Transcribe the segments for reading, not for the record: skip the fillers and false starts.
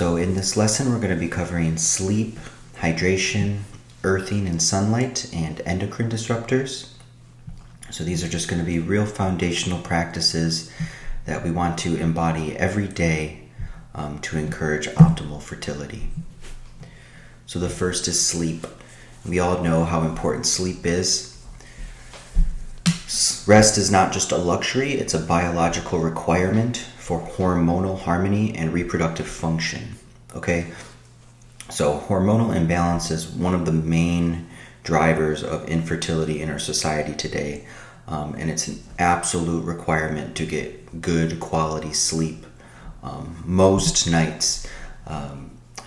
So in this lesson, we're going to be covering sleep, hydration, earthing and sunlight, and endocrine disruptors. So these are just going to be real foundational practices that we want to embody every day to encourage optimal fertility. So the first is sleep. We all know how important sleep is. Rest is not just a luxury, it's a biological requirement for hormonal harmony and reproductive function. Okay? So hormonal imbalance is one of the main drivers of infertility in our society today. And it's an absolute requirement to get good quality sleep most nights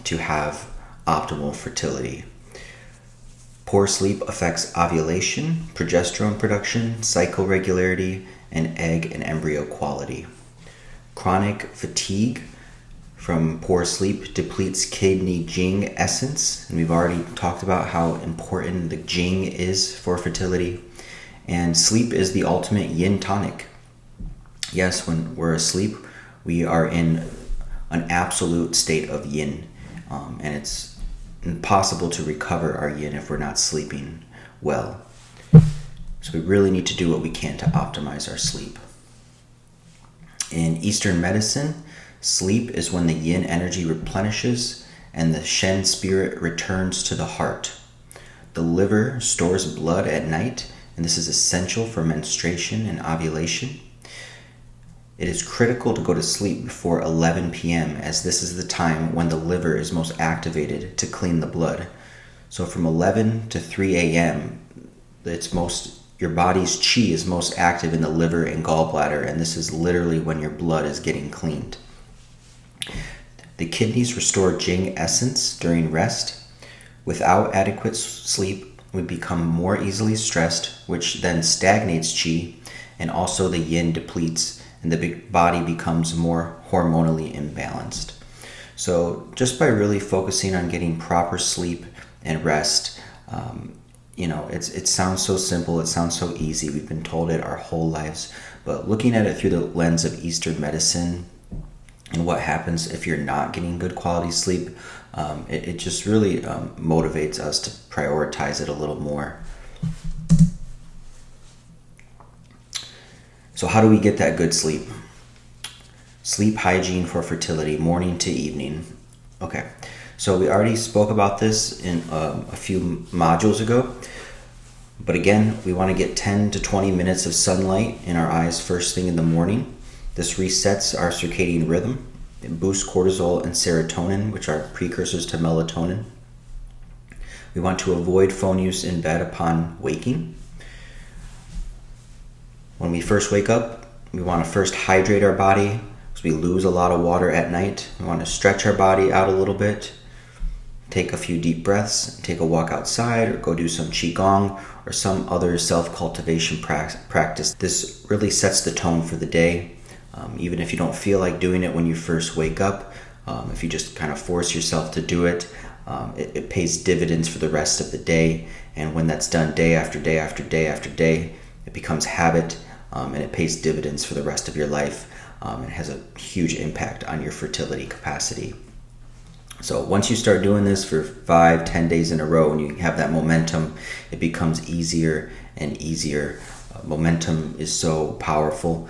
to have optimal fertility. Poor sleep affects ovulation, progesterone production, cycle regularity, and egg and embryo quality. Chronic fatigue from poor sleep depletes kidney Jing essence, and we've already talked about how important the Jing is for fertility. And sleep is the ultimate yin tonic. Yes, when we're asleep, we are in an absolute state of yin, and it's impossible to recover our yin if we're not sleeping well. So we really need to do what we can to optimize our sleep. In Eastern medicine, sleep is when the yin energy replenishes and the Shen spirit returns to the heart. The liver stores blood at night, and this is essential for menstruation and ovulation. It is critical to go to sleep before 11 p.m. as this is the time when the liver is most activated to clean the blood. So from 11 to 3 a.m., your body's qi is most active in the liver and gallbladder, and this is literally when your blood is getting cleaned. The kidneys restore Jing essence during rest. Without adequate sleep, we become more easily stressed, which then stagnates qi, and also the yin depletes, and the body becomes more hormonally imbalanced. So just by really focusing on getting proper sleep and rest, it sounds so simple, it sounds so easy. We've been told it our whole lives, but looking at it through the lens of Eastern medicine and what happens if you're not getting good quality sleep, it just really motivates us to prioritize it a little more. So how do we get that good sleep? Sleep hygiene for fertility, morning to evening. Okay, so we already spoke about this in a few modules ago. But again, we want to get 10 to 20 minutes of sunlight in our eyes first thing in the morning. This resets our circadian rhythm. It boosts cortisol and serotonin, which are precursors to melatonin. We want to avoid phone use in bed upon waking. When we first wake up, we want to first hydrate our body because we lose a lot of water at night. We want to stretch our body out a little bit, take a few deep breaths, take a walk outside, or go do some qigong or some other self-cultivation practice. This really sets the tone for the day. Even if you don't feel like doing it when you first wake up, if you just kind of force yourself to do it, it pays dividends for the rest of the day. And when that's done day after day after day after day, it becomes habit, and it pays dividends for the rest of your life. It has a huge impact on your fertility capacity. So once you start doing this for 5-10 days in a row and you have that momentum, it becomes easier and easier. Momentum is so powerful.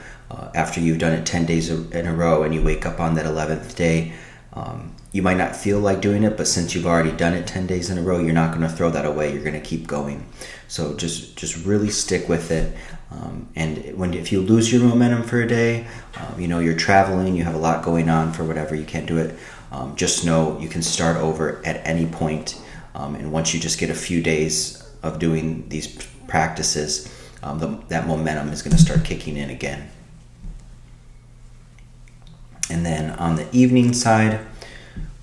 After you've done it 10 days in a row and you wake up on that 11th day, you might not feel like doing it, but since you've already done it 10 days in a row, you're not going to throw that away. You're going to keep going. So just really stick with it. And if you lose your momentum for a day, you're traveling, you have a lot going on for whatever, you can't do it. Just know you can start over at any point. And once you just get a few days of doing these practices, that momentum is going to start kicking in again. And then on the evening side,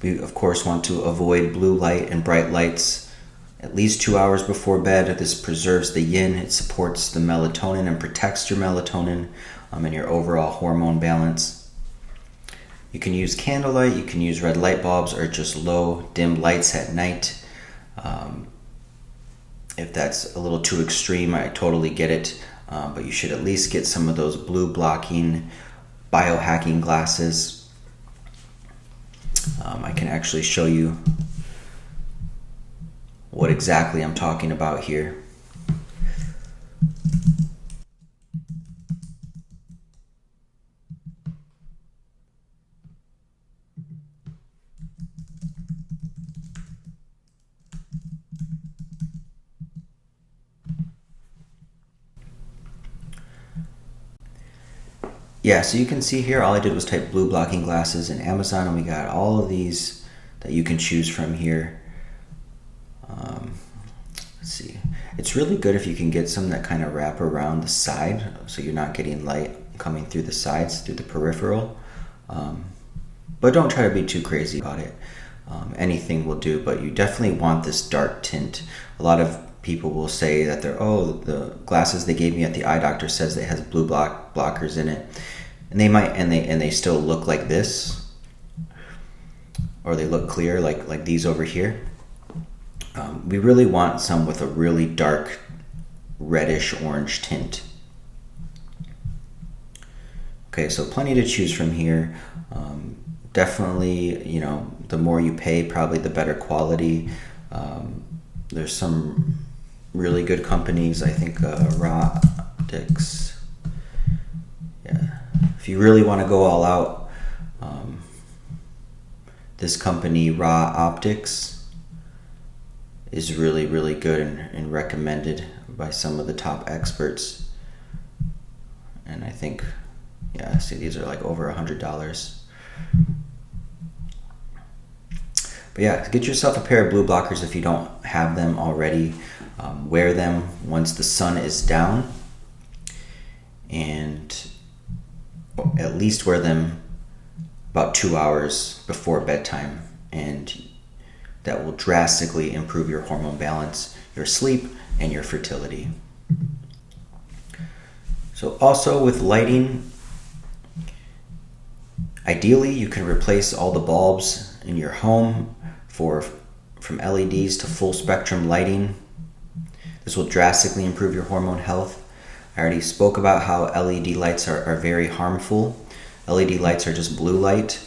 we of course want to avoid blue light and bright lights at least 2 hours before bed. This preserves the yin, it supports the melatonin and protects your melatonin and your overall hormone balance. You can use candlelight, you can use red light bulbs, or just low dim lights at night. If that's a little too extreme, I totally get it, but you should at least get some of those blue blocking biohacking glasses. I can actually show you what exactly I'm talking about here. Yeah, so you can see here, all I did was type blue blocking glasses in Amazon, and we got all of these that you can choose from here. Let's see. It's really good if you can get some that kind of wrap around the side, so you're not getting light coming through the sides, through the peripheral. But don't try to be too crazy about it. Anything will do, but you definitely want this dark tint. A lot of people will say that the glasses they gave me at the eye doctor says it has blue blockers in it, and they might, and they still look like this, or they look clear like these over here. We really want some with a really dark reddish orange tint. Okay, so plenty to choose from here. Definitely, the more you pay, probably the better quality. There's some really good companies. I think Raw Optics. Yeah, if you really want to go all out, this company Raw Optics is really, really good and recommended by some of the top experts. And I think, yeah, see, these are like over $100. But yeah, get yourself a pair of blue blockers if you don't have them already. Wear them once the sun is down, and at least wear them about 2 hours before bedtime, and that will drastically improve your hormone balance, your sleep, and your fertility. So also with lighting, ideally you can replace all the bulbs in your home from LEDs to full spectrum lighting. This will drastically improve your hormone health. I already spoke about how LED lights are very harmful. LED lights are just blue light,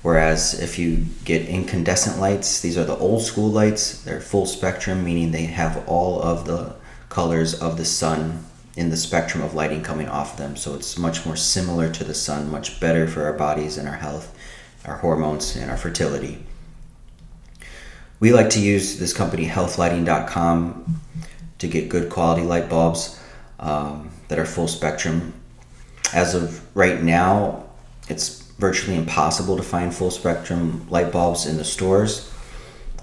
whereas if you get incandescent lights, these are the old school lights. They're full spectrum, meaning they have all of the colors of the sun in the spectrum of lighting coming off them. So it's much more similar to the sun, much better for our bodies and our health, our hormones, and our fertility. We like to use this company healthlighting.com to get good quality light bulbs that are full spectrum. As of right now, it's virtually impossible to find full spectrum light bulbs in the stores.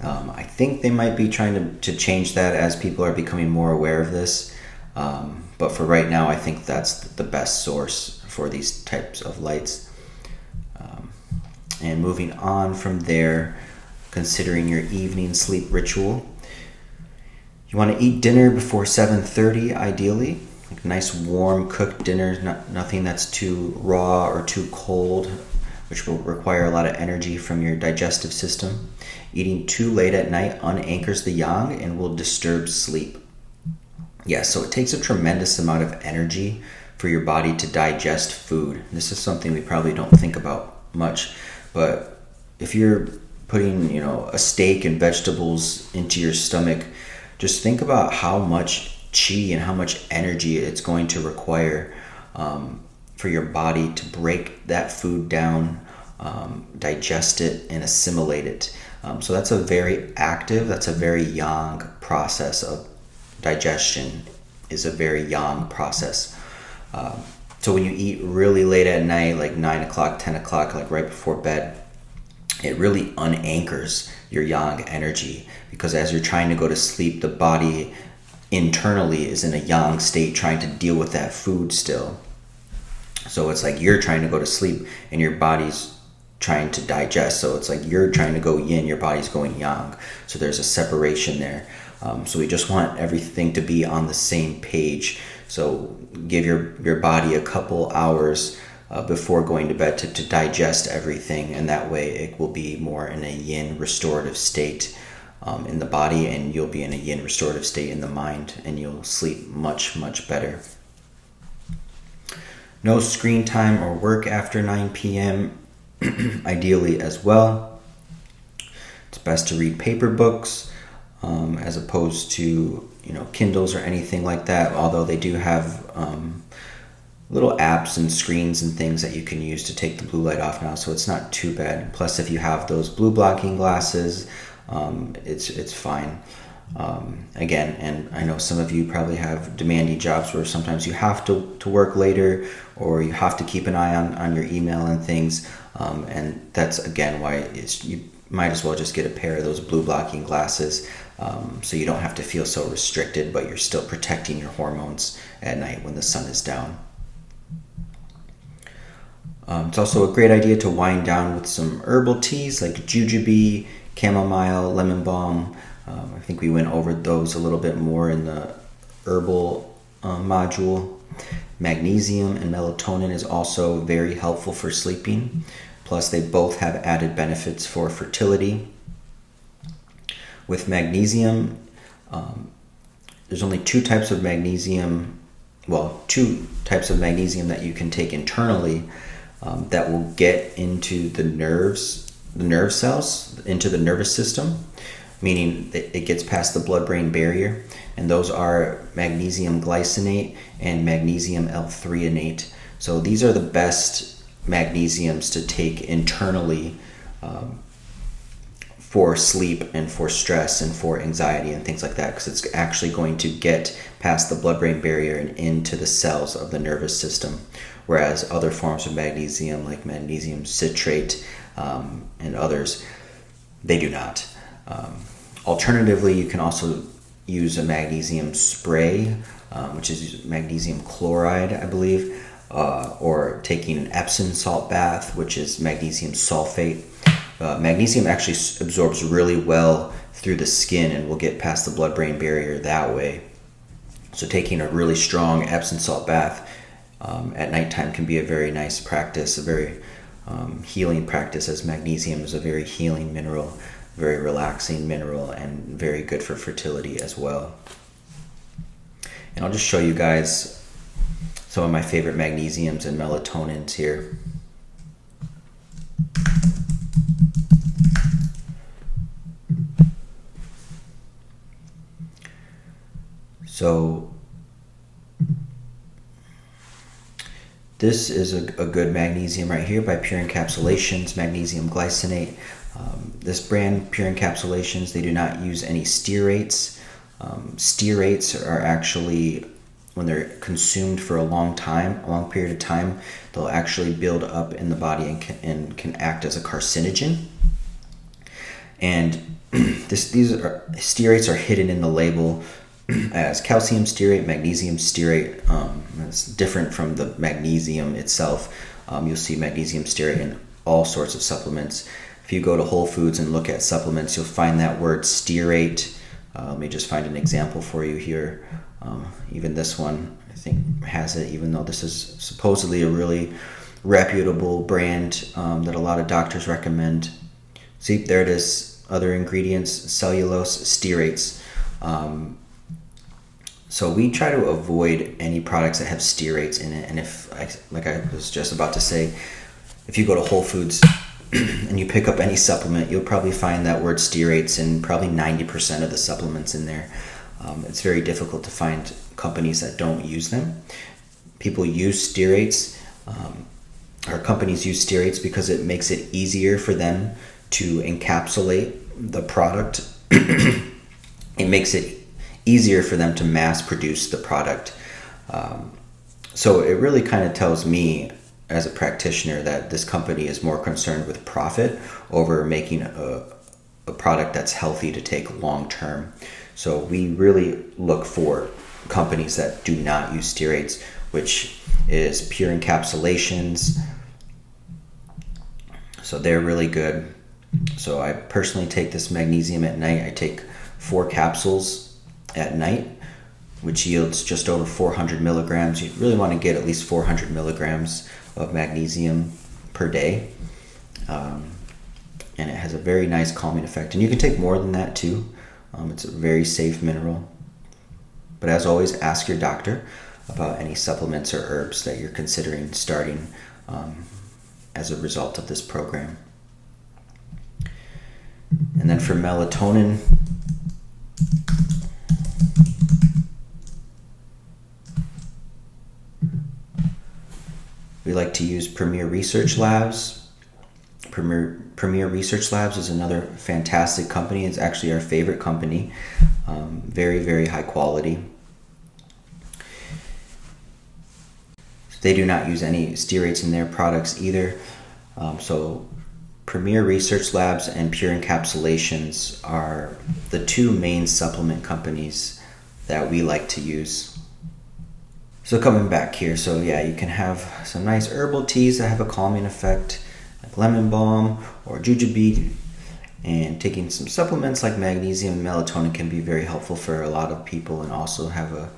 I think they might be trying to change that as people are becoming more aware of this. But for right now, I think that's the best source for these types of lights. And moving on from there, considering your evening sleep ritual, you want to eat dinner before 7:30 ideally. Like a nice warm cooked dinner, nothing that's too raw or too cold, which will require a lot of energy from your digestive system. Eating too late at night unanchors the yang and will disturb sleep. Yeah, so it takes a tremendous amount of energy for your body to digest food. This is something we probably don't think about much, but if you're putting, a steak and vegetables into your stomach, just think about how much chi and how much energy it's going to require for your body to break that food down, digest it, and assimilate it. So that's a very active, that's a very yang process of digestion, is a very yang process. So when you eat really late at night, like 9 o'clock, 10 o'clock, like right before bed, it really unanchors your yang energy, because as you're trying to go to sleep, the body internally is in a yang state trying to deal with that food still. So it's like you're trying to go to sleep and your body's trying to digest. So it's like you're trying to go yin, your body's going yang. So there's a separation there. So we just want everything to be on the same page. So give your body a couple hours before going to bed to digest everything, and that way it will be more in a yin restorative state in the body, and you'll be in a yin restorative state in the mind, and you'll sleep much, much better. No screen time or work after 9 p.m. ideally as well. best to read paper books as opposed to Kindles or anything like that, although they do have little apps and screens and things that you can use to take the blue light off now, so it's not too bad. Plus, if you have those blue blocking glasses, it's fine. Again, and I know some of you probably have demanding jobs where sometimes you have to work later, or you have to keep an eye on your email and things, and that's again why you might as well just get a pair of those blue blocking glasses, so you don't have to feel so restricted, but you're still protecting your hormones at night when the sun is down. It's also a great idea to wind down with some herbal teas like jujube, chamomile, lemon balm. I think we went over those a little bit more in the herbal module. Magnesium and melatonin is also very helpful for sleeping. Plus, they both have added benefits for fertility. With magnesium, there's only two types of magnesium that you can take internally that will get into the nerve cells, into the nervous system, meaning that it gets past the blood-brain barrier, and those are magnesium glycinate and magnesium L-threonate. So these are the best magnesiums to take internally for sleep and for stress and for anxiety and things like that, because it's actually going to get past the blood-brain barrier and into the cells of the nervous system, whereas other forms of magnesium like magnesium citrate and others, they do not. Alternatively, you can also use a magnesium spray, which is magnesium chloride, I believe, or taking an Epsom salt bath, which is magnesium sulfate. Magnesium actually absorbs really well through the skin and will get past the blood-brain barrier that way. So taking a really strong Epsom salt bath at nighttime can be a very nice practice, a very healing practice, as magnesium is a very healing mineral, very relaxing mineral, and very good for fertility as well. And I'll just show you guys some of my favorite magnesiums and melatonins here. So this is a good magnesium right here by Pure Encapsulations, magnesium glycinate. This brand, Pure Encapsulations, they do not use any stearates. Stearates are actually, when they're consumed for a long period of time, they'll actually build up in the body and can act as a carcinogen. And stearates are hidden in the label as calcium stearate, magnesium stearate. It's different from the magnesium itself. You'll see magnesium stearate in all sorts of supplements. If you go to Whole Foods and look at supplements, you'll find that word stearate. Let me just find an example for you here. Even this one, I think, has it, even though this is supposedly a really reputable brand that a lot of doctors recommend. See, there it is. Other ingredients, cellulose, stearates. So we try to avoid any products that have stearates in it. And like I was just about to say, if you go to Whole Foods and you pick up any supplement, you'll probably find that word stearates in probably 90% of the supplements in there. It's very difficult to find companies that don't use them. People use stearates, or companies use stearates because it makes it easier for them to encapsulate the product. It makes it easier for them to mass produce the product. So it really kind of tells me as a practitioner that this company is more concerned with profit over making a product that's healthy to take long term. So we really look for companies that do not use stearates, which is Pure Encapsulations. So they're really good. So I personally take this magnesium at night. I take 4 capsules at night, which yields just over 400 milligrams. You really want to get at least 400 milligrams of magnesium per day. And it has a very nice calming effect. And you can take more than that too. It's a very safe mineral. But as always, ask your doctor about any supplements or herbs that you're considering starting as a result of this program. And then for melatonin, we like to use Premier Research Labs. Premier Research Labs is another fantastic company. It's actually our favorite company. Very, very high quality. They do not use any stearates in their products either. So Premier Research Labs and Pure Encapsulations are the two main supplement companies that we like to use. So coming back here, so yeah, you can have some nice herbal teas that have a calming effect, like lemon balm or jujube, and taking some supplements like magnesium and melatonin can be very helpful for a lot of people and also have a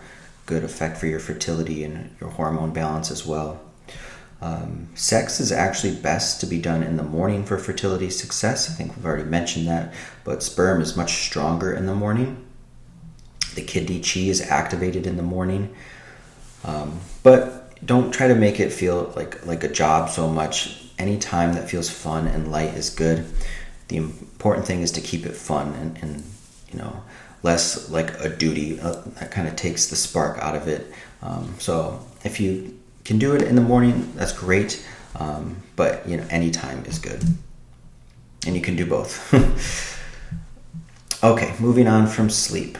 good effect for your fertility and your hormone balance as well. Sex is actually best to be done in the morning for fertility success. I think we've already mentioned that, but sperm is much stronger in the morning. The kidney chi is activated in the morning. But don't try to make it feel like a job so much. Any time that feels fun and light is good. The important thing is to keep it fun and less like a duty. That kind of takes the spark out of it. So if you can do it in the morning, that's great. But any time is good. And you can do both. Okay, moving on from sleep.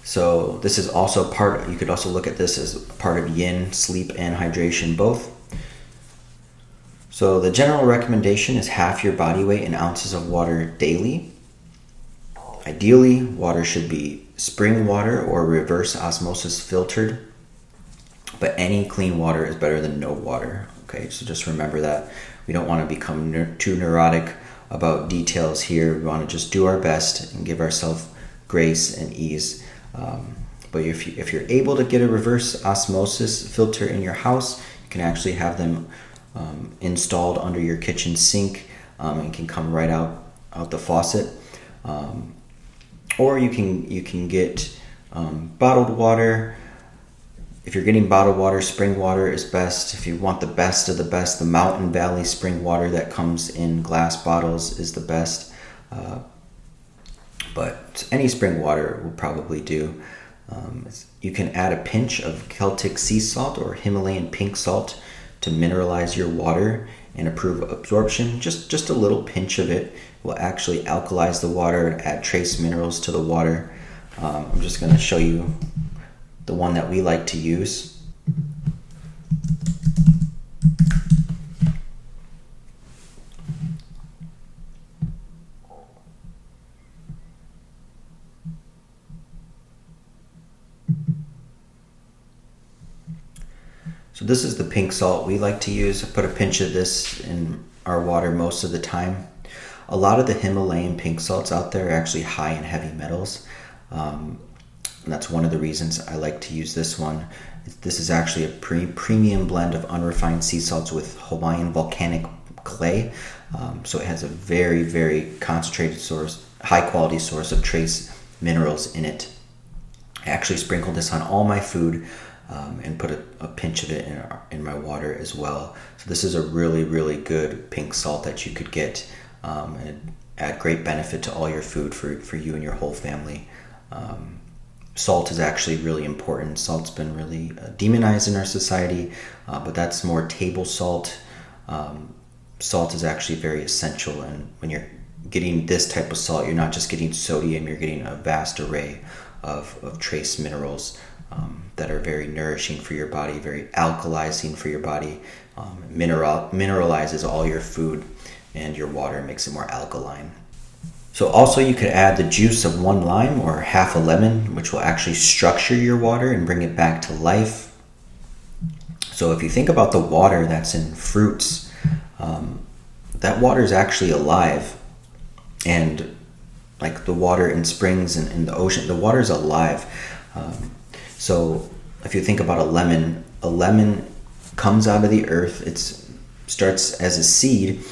So this is also you could also look at this as part of yin, sleep and hydration both. So the general recommendation is half your body weight in ounces of water daily. Ideally, water should be spring water or reverse osmosis filtered, but any clean water is better than no water. Okay, so just remember that. We don't want to become too neurotic about details here. We want to just do our best and give ourselves grace and ease. But if you're able to get a reverse osmosis filter in your house, you can actually have them installed under your kitchen sink and can come right out the faucet. Or you can get bottled water. If you're getting bottled water, spring water is best. If you want the best of the best, the Mountain Valley spring water that comes in glass bottles is the best. But any spring water will probably do. You can add a pinch of Celtic sea salt or Himalayan pink salt to mineralize your water and improve absorption. Just a little pinch of it will actually alkalize the water and add trace minerals to the water. I'm just going to show you the one that we like to use. So this is the pink salt we like to use. I put a pinch of this in our water most of the time. A lot of the Himalayan pink salts out there are actually high in heavy metals. And that's one of the reasons I like to use this one. This is actually a premium blend of unrefined sea salts with Hawaiian volcanic clay. So it has a very, very concentrated source, high quality source of trace minerals in it. I actually sprinkled this on all my food and put a pinch of it in my water as well. So this is a really, really good pink salt that you could get and add great benefit to all your food for you and your whole family. Salt is actually really important. Salt's been really demonized in our society, but that's more table salt. Salt is actually very essential, and when you're getting this type of salt, you're not just getting sodium, you're getting a vast array of trace minerals that are very nourishing for your body, very alkalizing for your body. Mineralizes all your food and your water, makes it more alkaline. So also you could add the juice of 1 lime or half a lemon, which will actually structure your water and bring it back to life. So if you think about the water that's in fruits, that water is actually alive. And like the water in springs and in the ocean, the water is alive. So if you think about a lemon comes out of the earth, it starts as a seed,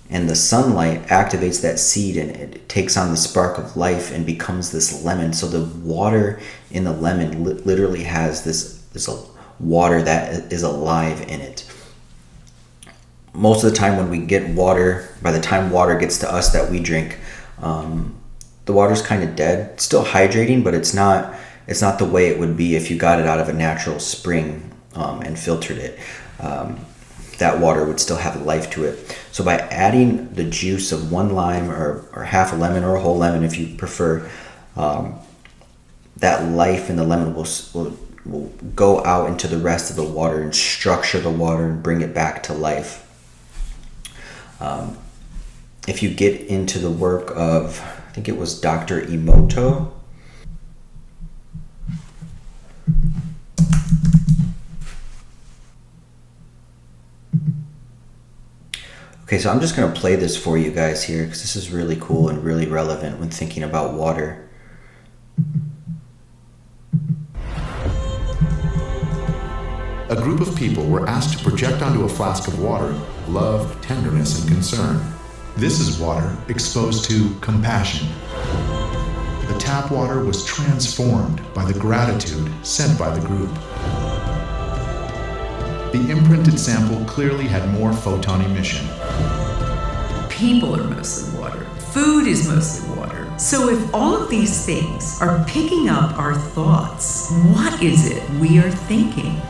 and the sunlight activates that seed and it takes on the spark of life and becomes this lemon. So the water in the lemon literally has this water that is alive in it. most of the time when we get water, by the time water gets to us that we drink, the water's kind of dead. It's still hydrating, but it's not the way it would be if you got it out of a natural spring and filtered it. That water would still have life to it. So by adding the juice of one lime or half a lemon or a whole lemon if you prefer, that life in the lemon will go out into the rest of the water and structure the water and bring it back to life. If you get into the work of, I think it was Dr. Emoto. Okay, so I'm just going to play this for you guys here because this is really cool and really relevant when thinking about water. A group of people were asked to project onto a flask of water love, tenderness, and concern. This is water exposed to compassion. The tap water was transformed by the gratitude sent by the group. The imprinted sample clearly had more photon emission. People are mostly water. Food is mostly water. So if all of these things are picking up our thoughts, what is it we are thinking?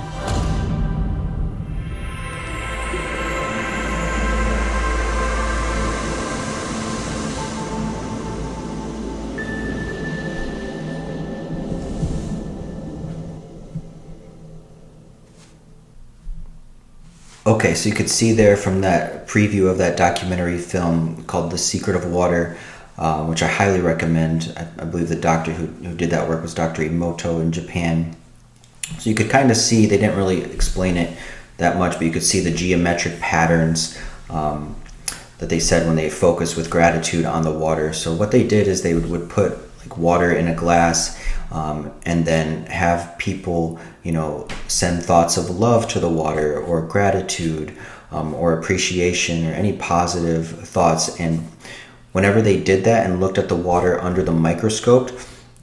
Okay, so you could see there from that preview of that documentary film called The Secret of Water, which I highly recommend. I believe the doctor who did that work was Dr. Emoto in Japan. So you could kind of see, they didn't really explain it that much, but you could see the geometric patterns that they said when they focused with gratitude on the water. So what they did is they would put like water in a glass and then have people, send thoughts of love to the water or gratitude or appreciation or any positive thoughts. And whenever they did that and looked at the water under the microscope,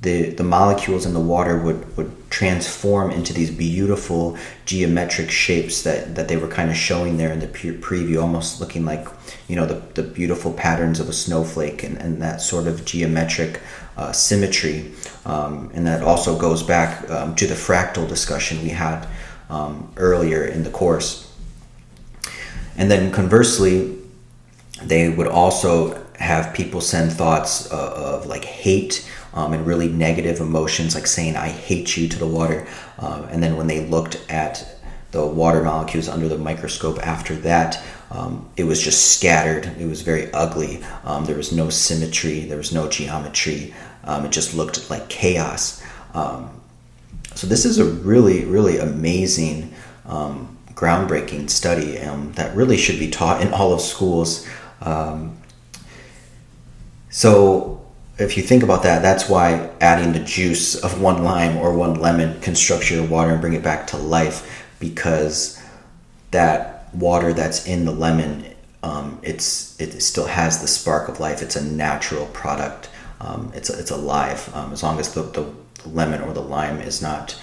the molecules in the water would transform into these beautiful geometric shapes that they were kind of showing there in the preview, almost looking like, the beautiful patterns of a snowflake and that sort of geometric symmetry. And that also goes back to the fractal discussion we had earlier in the course. And then conversely, they would also have people send thoughts of like hate and really negative emotions, like saying I hate you to the water. And then when they looked at the water molecules under the microscope after that, it was just scattered. It was very ugly. There was no symmetry. There was no geometry. It just looked like chaos. So this is a really, really amazing, groundbreaking study that really should be taught in all of schools. So if you think about that, that's why adding the juice of one lime or one lemon can structure your water and bring it back to life, because that water that's in the lemon, it still has the spark of life. It's a natural product. It's alive as long as the lemon or the lime is not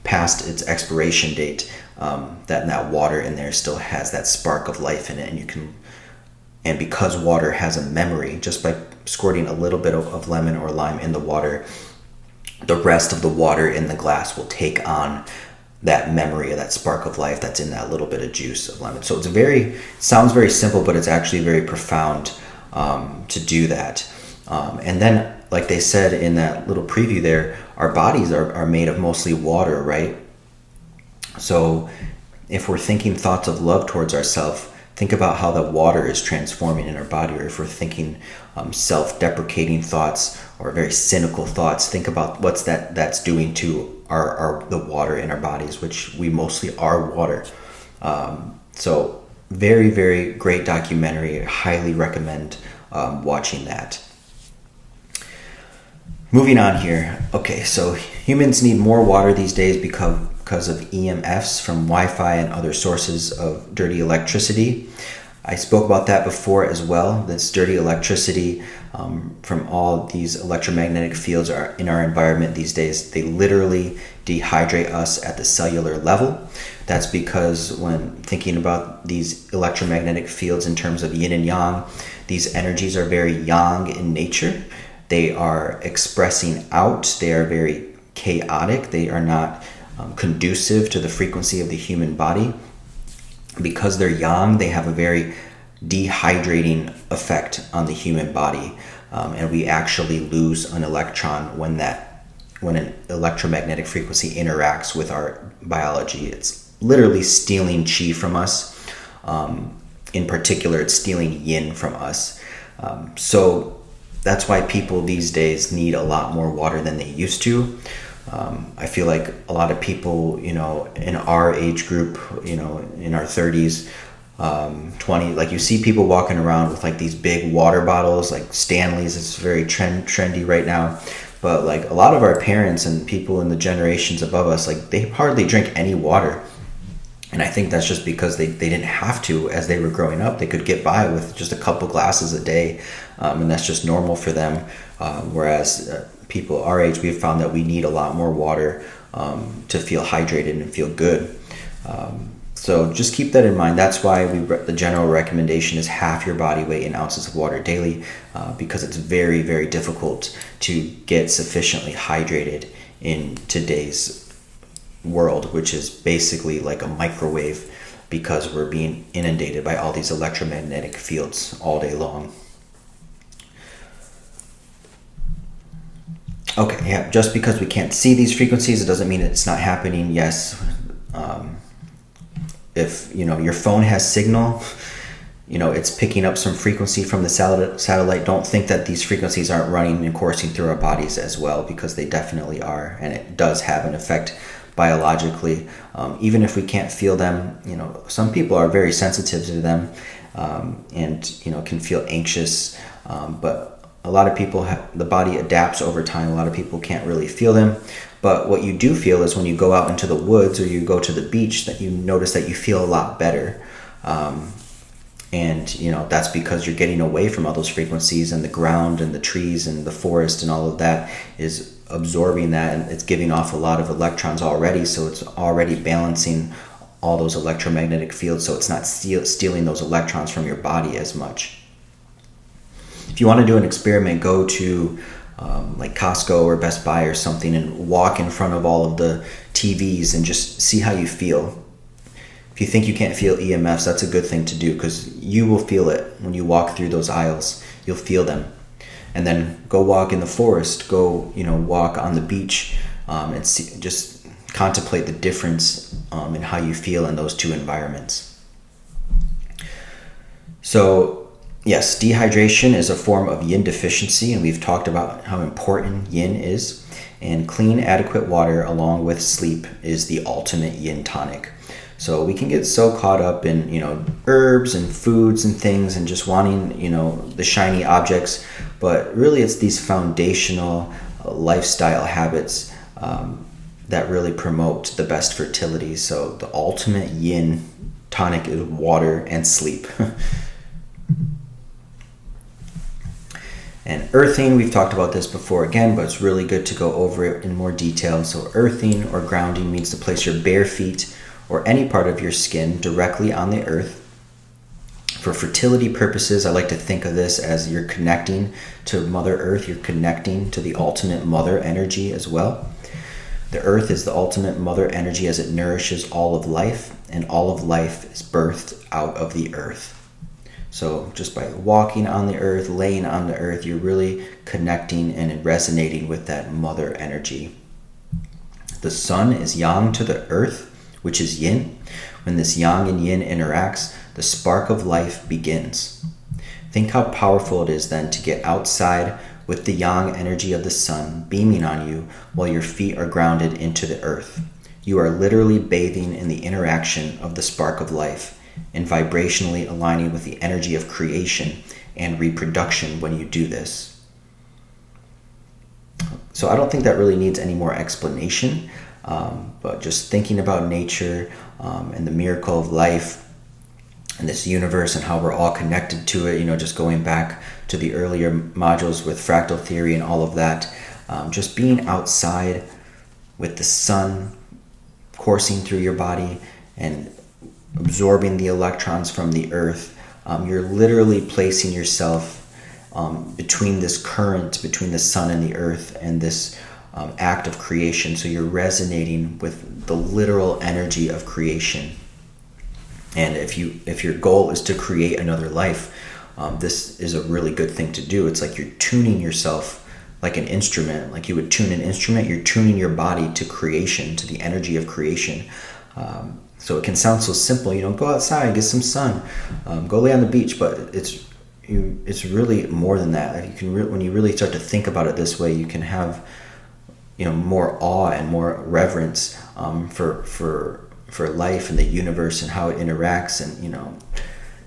past its expiration date. That water in there still has that spark of life in it, and because water has a memory, just by squirting a little bit of lemon or lime in the water, the rest of the water in the glass will take on that memory of that spark of life that's in that little bit of juice of lemon. So it sounds very simple, but it's actually very profound to do that. And then, like they said in that little preview there, our bodies are made of mostly water, right? So if we're thinking thoughts of love towards ourselves, think about how the water is transforming in our body. Or if we're thinking self-deprecating thoughts or very cynical thoughts, think about what's that's doing to the water in our bodies, which we mostly are water. So very, very great documentary. I highly recommend watching that. Moving on here. Okay, so humans need more water these days because of EMFs from Wi-Fi and other sources of dirty electricity. I spoke about that before as well. This dirty electricity from all these electromagnetic fields are in our environment these days. They literally dehydrate us at the cellular level. That's because when thinking about these electromagnetic fields in terms of yin and yang, these energies are very yang in nature. They are expressing out. They are very chaotic. They are not conducive to the frequency of the human body. Because they're yang, they have a very dehydrating effect on the human body, and we actually lose an electron when an electromagnetic frequency interacts with our biology. It's literally stealing chi from us. In particular, it's stealing yin from us. So that's why people these days need a lot more water than they used to. I feel like a lot of people, in our age group, in our 30s, 20, like you see people walking around with like these big water bottles, like Stanley's. It's very trendy right now. But like a lot of our parents and people in the generations above us, like they hardly drink any water. And I think that's just because they didn't have to as they were growing up. They could get by with just a couple glasses a day, and that's just normal for them. Whereas people our age, we've found that we need a lot more water to feel hydrated and feel good. So just keep that in mind. That's why the general recommendation is half your body weight in ounces of water daily, because it's very, very difficult to get sufficiently hydrated in today's world, which is basically like a microwave, because we're being inundated by all these electromagnetic fields all day long. Okay, yeah, just because we can't see these frequencies, it doesn't mean it's not happening. Yes, if your phone has signal, it's picking up some frequency from the satellite. Don't think that these frequencies aren't running and coursing through our bodies as well, because they definitely are, and it does have an effect biologically. Even if we can't feel them, some people are very sensitive to them, and can feel anxious, but a lot of people the body adapts over time. A lot of people can't really feel them. But what you do feel is when you go out into the woods or you go to the beach, that you notice that you feel a lot better. And that's because you're getting away from all those frequencies, and the ground and the trees and the forest and all of that is absorbing that, and it's giving off a lot of electrons already. So it's already balancing all those electromagnetic fields, so it's not stealing those electrons from your body as much. If you want to do an experiment, go to like Costco or Best Buy or something and walk in front of all of the TVs and just see how you feel. If you think you can't feel EMFs, that's a good thing to do, because you will feel it when you walk through those aisles. You'll feel them. And then go walk in the forest, go walk on the beach, and just contemplate the difference in how you feel in those two environments. So yes, dehydration is a form of yin deficiency, and we've talked about how important yin is. And clean, adequate water along with sleep is the ultimate yin tonic. So we can get so caught up in, herbs and foods and things and just wanting, the shiny objects. But really it's these foundational lifestyle habits that really promote the best fertility. So the ultimate yin tonic is water and sleep. And earthing, we've talked about this before again, but it's really good to go over it in more detail. So earthing or grounding means to place your bare feet or any part of your skin directly on the earth. For fertility purposes, I like to think of this as you're connecting to Mother Earth. You're connecting to the ultimate mother energy as well. The earth is the ultimate mother energy as it nourishes all of life, and all of life is birthed out of the earth. So just by walking on the earth, laying on the earth, you're really connecting and resonating with that mother energy. The sun is yang to the earth, which is yin. When this yang and yin interacts, the spark of life begins. Think how powerful it is then to get outside with the yang energy of the sun beaming on you while your feet are grounded into the earth. You are literally bathing in the interaction of the spark of life and vibrationally aligning with the energy of creation and reproduction when you do this. So I don't think that really needs any more explanation, but just thinking about nature and the miracle of life, and this universe and how we're all connected to it, just going back to the earlier modules with fractal theory and all of that. Just being outside with the sun coursing through your body and absorbing the electrons from the earth, you're literally placing yourself between this current, between the sun and the earth, and this act of creation. So you're resonating with the literal energy of creation. And if your goal is to create another life, this is a really good thing to do. It's like you're tuning yourself like an instrument, like you would tune an instrument. You're tuning your body to creation, to the energy of creation. So it can sound so simple. Go outside, get some sun, go lay on the beach, but it's really more than that. When you really start to think about it this way, you can have more awe and more reverence for life and the universe and how it interacts, and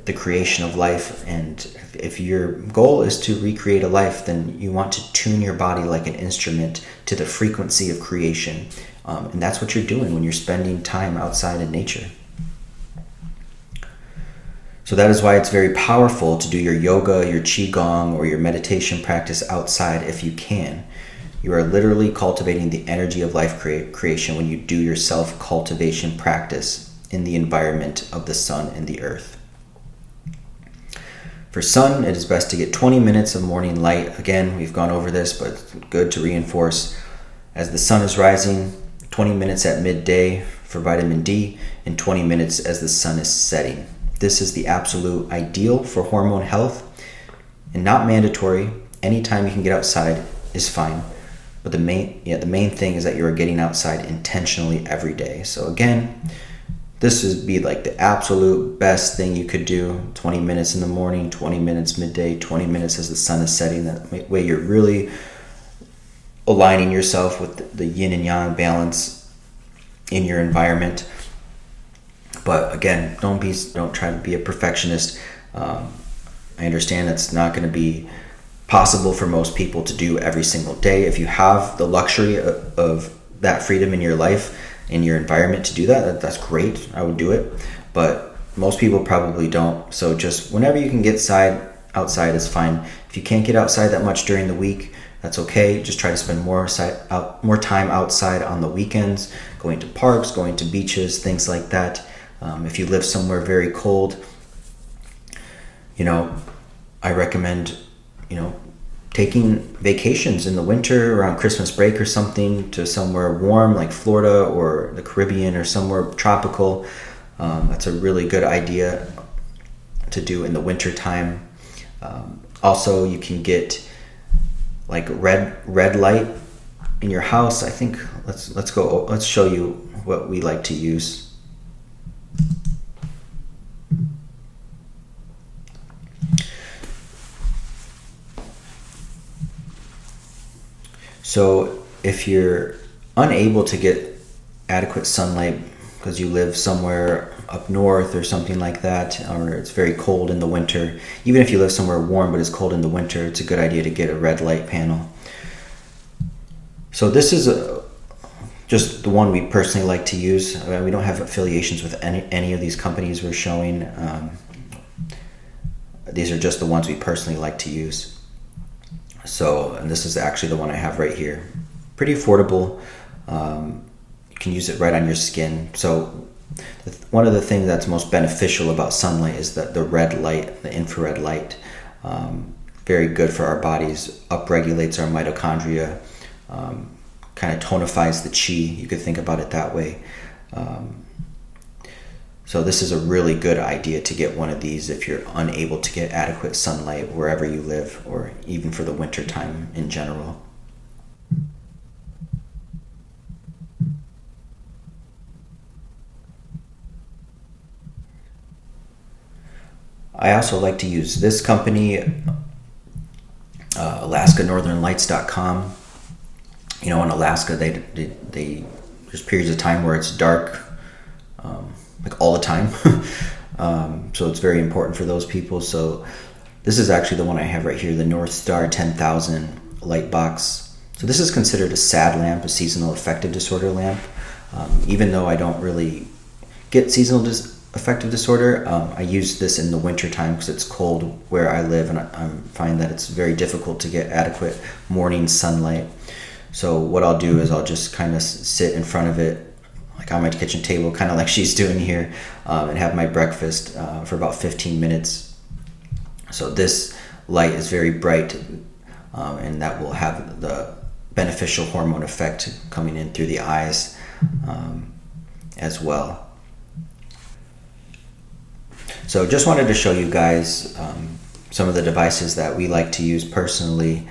the creation of life. And if your goal is to recreate a life, then you want to tune your body like an instrument to the frequency of creation. And that's what you're doing when you're spending time outside in nature. So that is why it's very powerful to do your yoga, your qigong, or your meditation practice outside if you can. You are literally cultivating the energy of life creation when you do your self-cultivation practice in the environment of the sun and the earth. For sun, it is best to get 20 minutes of morning light. Again, we've gone over this, but it's good to reinforce. As the sun is rising, 20 minutes at midday for vitamin D, and 20 minutes as the sun is setting. This is the absolute ideal for hormone health, and not mandatory. Anytime you can get outside is fine. But the main thing is that you are getting outside intentionally every day. So again, this would be like the absolute best thing you could do. 20 minutes in the morning, 20 minutes midday, 20 minutes as the sun is setting. That way you're really aligning yourself with the yin and yang balance in your environment. But again, don't try to be a perfectionist. I understand that's not going to be possible for most people to do every single day. If you have the luxury of that freedom in your life, in your environment to do that, that's great. I would do it. But most people probably don't. So just whenever you can get outside is fine. If you can't get outside that much during the week, that's okay. Just try to spend more time outside on the weekends, going to parks, going to beaches, things like that. If you live somewhere very cold, I recommend, taking vacations in the winter around Christmas break or something to somewhere warm like Florida or the Caribbean or somewhere tropical. That's a really good idea to do in the winter time. Also, you can get like red light in your house. I think let's show you what we like to use. So if you're unable to get adequate sunlight because you live somewhere up north or something like that, or it's very cold in the winter, even if you live somewhere warm but it's cold in the winter, it's a good idea to get a red light panel. So this is just the one we personally like to use. We don't have affiliations with any of these companies we're showing. These are just the ones we personally like to use. So, and this is actually the one I have right here. Pretty affordable. You can use it right on your skin. So one of the things that's most beneficial about sunlight is that the red light, the infrared light, very good for our bodies, upregulates our mitochondria, kind of tonifies the chi. You could think about it that way. So this is a really good idea to get one of these if you're unable to get adequate sunlight wherever you live, or even for the winter time in general. I also like to use this company, AlaskaNorthernLights.com. In Alaska, they there's periods of time where it's dark, like all the time. So it's very important for those people. So this is actually the one I have right here, the North Star 10,000 light box. So this is considered a SAD lamp, a seasonal affective disorder lamp. Even though I don't really get seasonal affective disorder. I use this in the winter time because it's cold where I live, and I find that it's very difficult to get adequate morning sunlight. So what I'll do is I'll just kind of sit in front of it, like on my kitchen table, kind of like she's doing here, and have my breakfast for about 15 minutes. So this light is very bright, and that will have the beneficial hormone effect coming in through the eyes as well. So just wanted to show you guys some of the devices that we like to use personally,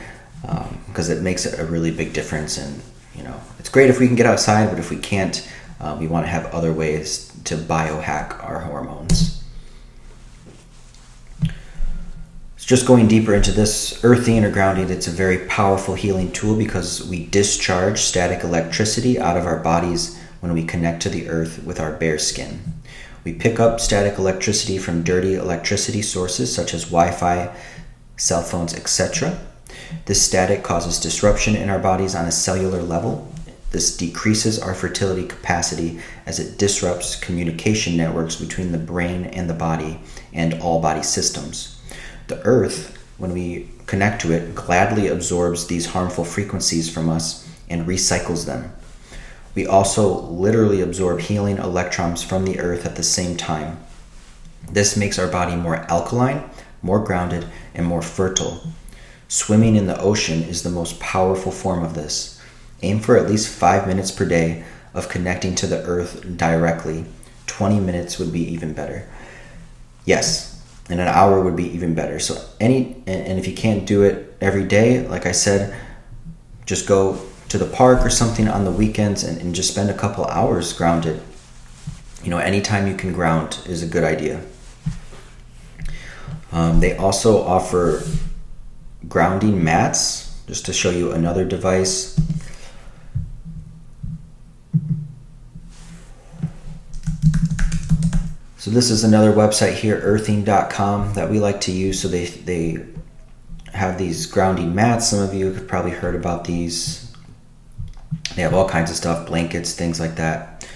because it makes a really big difference. And it's great if we can get outside, but if we can't, we want to have other ways to biohack our hormones. Just going deeper into this, earthing or grounding, it's a very powerful healing tool because we discharge static electricity out of our bodies when we connect to the earth with our bare skin. We pick up static electricity from dirty electricity sources such as Wi-Fi, cell phones, etc. This static causes disruption in our bodies on a cellular level. This decreases our fertility capacity as it disrupts communication networks between the brain and the body and all body systems. The earth, when we connect to it, gladly absorbs these harmful frequencies from us and recycles them. We also literally absorb healing electrons from the earth at the same time. This makes our body more alkaline, more grounded, and more fertile. Swimming in the ocean is the most powerful form of this. Aim for at least 5 minutes per day of connecting to the earth directly. 20 minutes would be even better. Yes. And an hour would be even better. So and if you can't do it every day, like I said, just go to the park or something on the weekends and just spend a couple hours grounded. Anytime you can ground is a good idea. They also offer grounding mats, just to show you another device. So this is another website here, earthing.com, that we like to use. So they have these grounding mats. Some of you have probably heard about these. They have all kinds of stuff, blankets, things like that.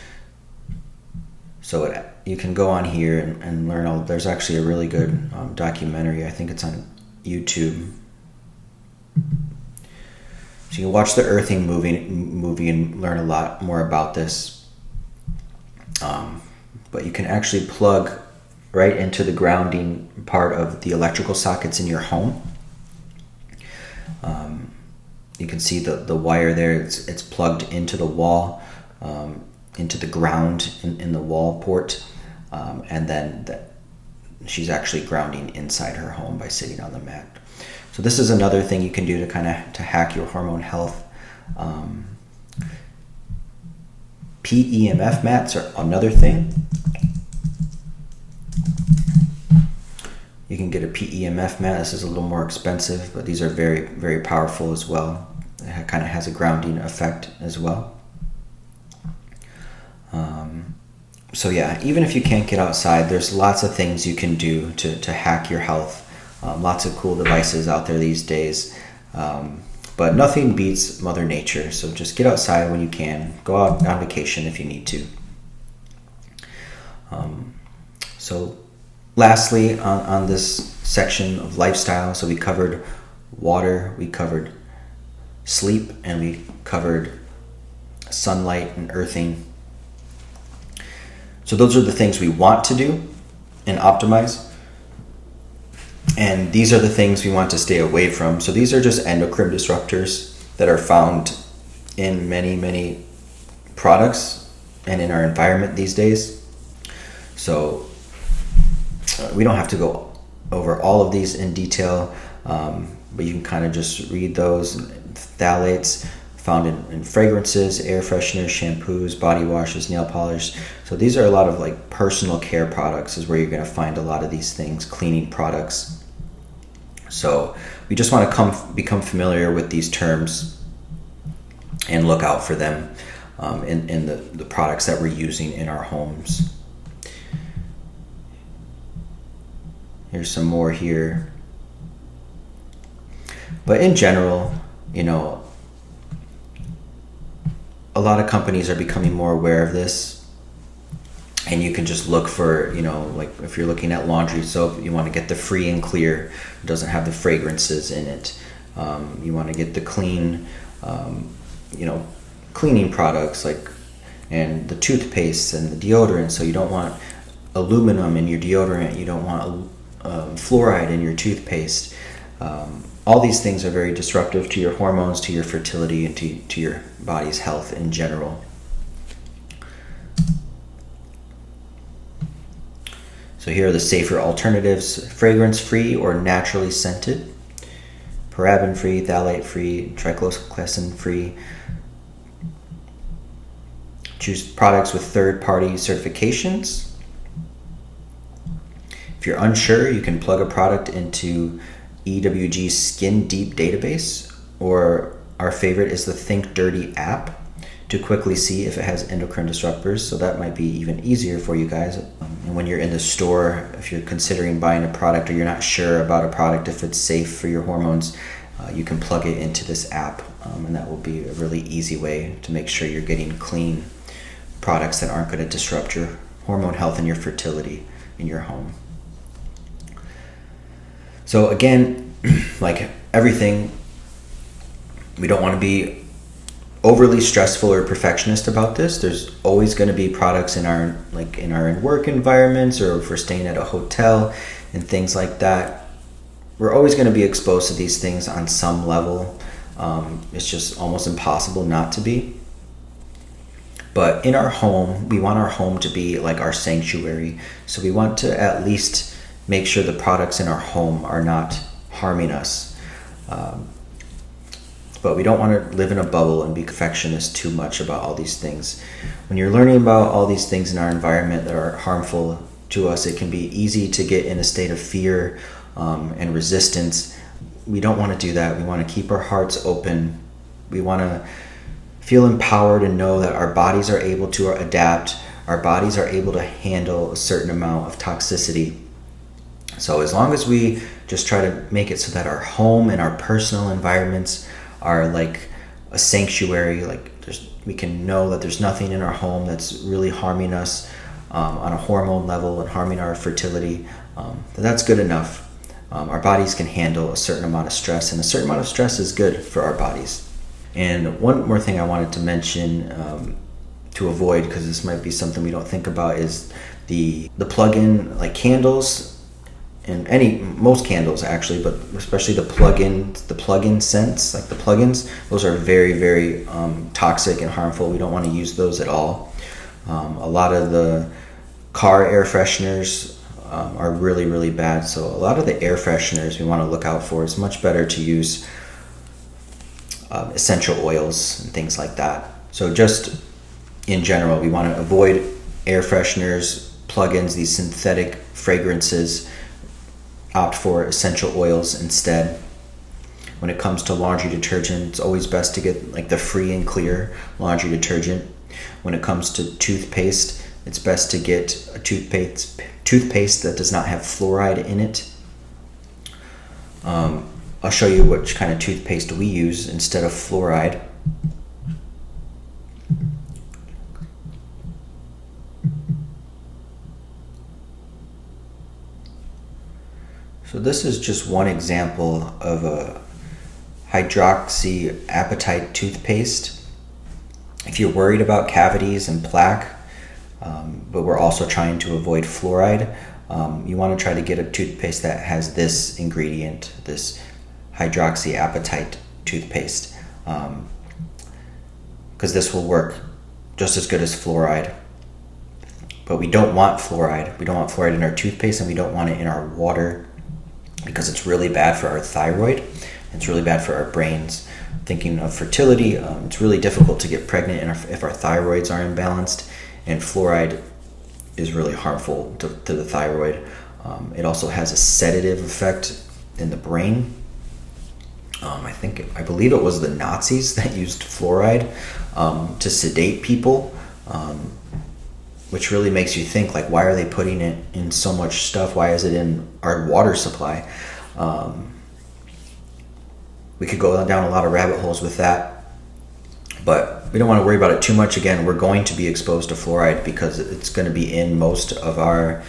So you can go on here and learn. There's actually a really good documentary. I think it's on YouTube. So you can watch the Earthing movie and learn a lot more about this. But you can actually plug right into the grounding part of the electrical sockets in your home. You can see the wire there. It's plugged into the wall, into the ground in the wall port, and then she's actually grounding inside her home by sitting on the mat. So this is another thing you can do to hack your hormone health. PEMF mats are another thing. You can get a PEMF mat. This is a little more expensive, but these are very, very powerful as well. It kind of has a grounding effect as well. So yeah, even if you can't get outside, there's lots of things you can do to hack your health. Lots of cool devices out there these days. But nothing beats Mother Nature. So just get outside when you can. Go out on vacation if you need to. So lastly, on this section of lifestyle, so we covered water, we covered sleep, and we covered sunlight and earthing. So those are the things we want to do and optimize. And these are the things we want to stay away from. So these are just endocrine disruptors that are found in many, many products and in our environment these days. So we don't have to go over all of these in detail, but you can kind of just read those. Phthalates found in fragrances, air fresheners, shampoos, body washes, nail polish. So these are a lot of like personal care products is where you're going to find a lot of these things, cleaning products. So we just want to become familiar with these terms and look out for them in the products that we're using in our homes. Here's some more here. But in general, a lot of companies are becoming more aware of this, And you can just look for, like if you're looking at laundry soap, you want to get the free and clear. It doesn't have the fragrances in it. You want to get the clean, cleaning products and the toothpaste and the deodorant. So you don't want aluminum in your deodorant. You don't want fluoride in your toothpaste. All these things are very disruptive to your hormones, to your fertility, and to your body's health in general. So here are the safer alternatives: fragrance-free or naturally scented, paraben-free, phthalate-free, triclosan-free. Choose products with third-party certifications. If you're unsure, you can plug a product into EWG's Skin Deep database, or our favorite is the Think Dirty app, to quickly see if it has endocrine disruptors. So that might be even easier for you guys. And when you're in the store, if you're considering buying a product or you're not sure about a product, if it's safe for your hormones, you can plug it into this app, and that will be a really easy way to make sure you're getting clean products that aren't going to disrupt your hormone health and your fertility in your home. So again, like everything, we don't want to be overly stressful or perfectionist about this. There's always going to be products in our work environments, or if we're staying at a hotel and things like that. We're always going to be exposed to these things on some level. It's just almost impossible not to be. But in our home, we want our home to be like our sanctuary. So we want to at least make sure the products in our home are not harming us. But we don't want to live in a bubble and be perfectionist too much about all these things. When you're learning about all these things in our environment that are harmful to us, it can be easy to get in a state of fear and resistance. We don't want to do that. We want to keep our hearts open. We want to feel empowered and know that our bodies are able to adapt. Our bodies are able to handle a certain amount of toxicity. So as long as we just try to make it so that our home and our personal environments are like a sanctuary, we can know that there's nothing in our home that's really harming us on a hormone level and harming our fertility, that's good enough. Our bodies can handle a certain amount of stress, and a certain amount of stress is good for our bodies. And one more thing I wanted to mention to avoid, because this might be something we don't think about, is the plug-in candles. And most candles actually, but especially the plug-in scents, like the plug-ins, those are very, very toxic and harmful. We don't want to use those at all. A lot of the car air fresheners are really, really bad. So a lot of the air fresheners we want to look out for. It's much better to use essential oils and things like that. So just in general, we want to avoid air fresheners, plug-ins, these synthetic fragrances. Opt for essential oils instead. When it comes to laundry detergent, it's always best to get the free and clear laundry detergent. When it comes to toothpaste, it's best to get a toothpaste that does not have fluoride in it. I'll show you which kind of toothpaste we use instead of fluoride. So this is just one example of a hydroxyapatite toothpaste. If you're worried about cavities and plaque, but we're also trying to avoid fluoride, you want to try to get a toothpaste that has this ingredient, this hydroxyapatite toothpaste, because this will work just as good as fluoride. But we don't want fluoride. We don't want fluoride in our toothpaste, and we don't want it in our water, because it's really bad for our thyroid. It's really bad for our brains. Thinking of fertility, it's really difficult to get pregnant if our thyroids are imbalanced, and fluoride is really harmful to the thyroid. It also has a sedative effect in the brain. I believe it was the Nazis that used fluoride to sedate people, which really makes you think, why are they putting it in so much stuff? Why is it in our water supply? We could go down a lot of rabbit holes with that, but we don't want to worry about it too much. Again, we're going to be exposed to fluoride because it's going to be in most of our,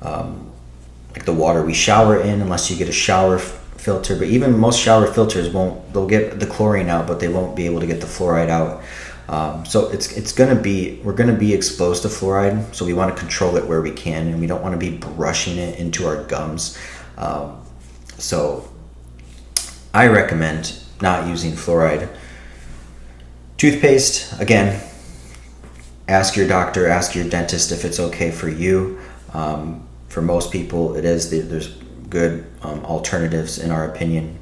like the water we shower in, unless you get a shower filter. But even most shower filters they'll get the chlorine out, but they won't be able to get the fluoride out. So we're going to be exposed to fluoride, so we want to control it where we can, and we don't want to be brushing it into our gums. So I recommend not using fluoride. Toothpaste, again, ask your doctor, ask your dentist if it's okay for you. For most people, it is. There's good alternatives in our opinion.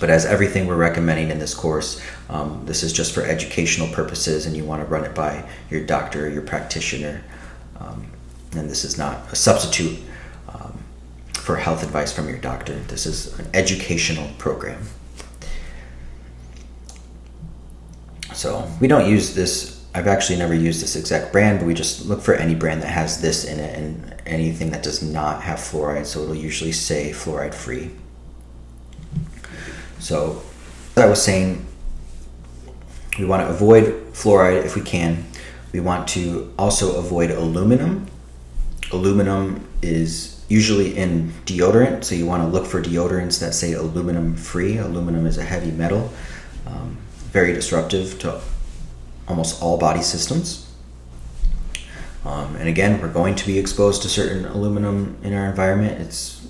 But as everything we're recommending in this course, this is just for educational purposes, and you want to run it by your doctor or your practitioner. And this is not a substitute for health advice from your doctor. This is an educational program. So we don't use this. I've actually never used this exact brand, but we just look for any brand that has this in it and anything that does not have fluoride. So it'll usually say fluoride free. So as I was saying, we want to avoid fluoride if we can. We want to also avoid aluminum. Aluminum is usually in deodorant, so you want to look for deodorants that say aluminum free. Aluminum is a heavy metal, very disruptive to almost all body systems. And again, we're going to be exposed to certain aluminum in our environment. It's,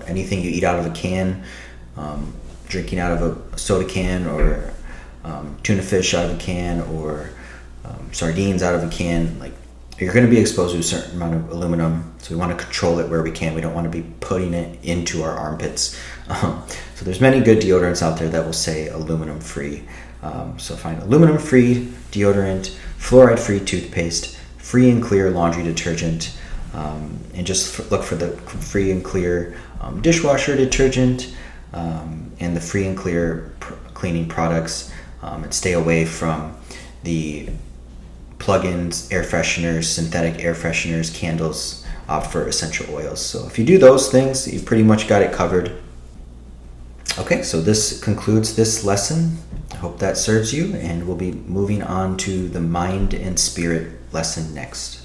anything you eat out of a can, drinking out of a soda can, or tuna fish out of a can, or sardines out of a can. Like, you're going to be exposed to a certain amount of aluminum, so we want to control it where we can. We don't want to be putting it into our armpits. So there's many good deodorants out there that will say aluminum free. So find aluminum free deodorant, fluoride free toothpaste, free and clear laundry detergent, and just look for the free and clear dishwasher detergent, and the free and clear cleaning products, and stay away from the plug-ins, air fresheners, synthetic air fresheners, candles, opt for essential oils. So if you do those things, you've pretty much got it covered. Okay, so this concludes this lesson. I hope that serves you, and we'll be moving on to the mind and spirit lesson next.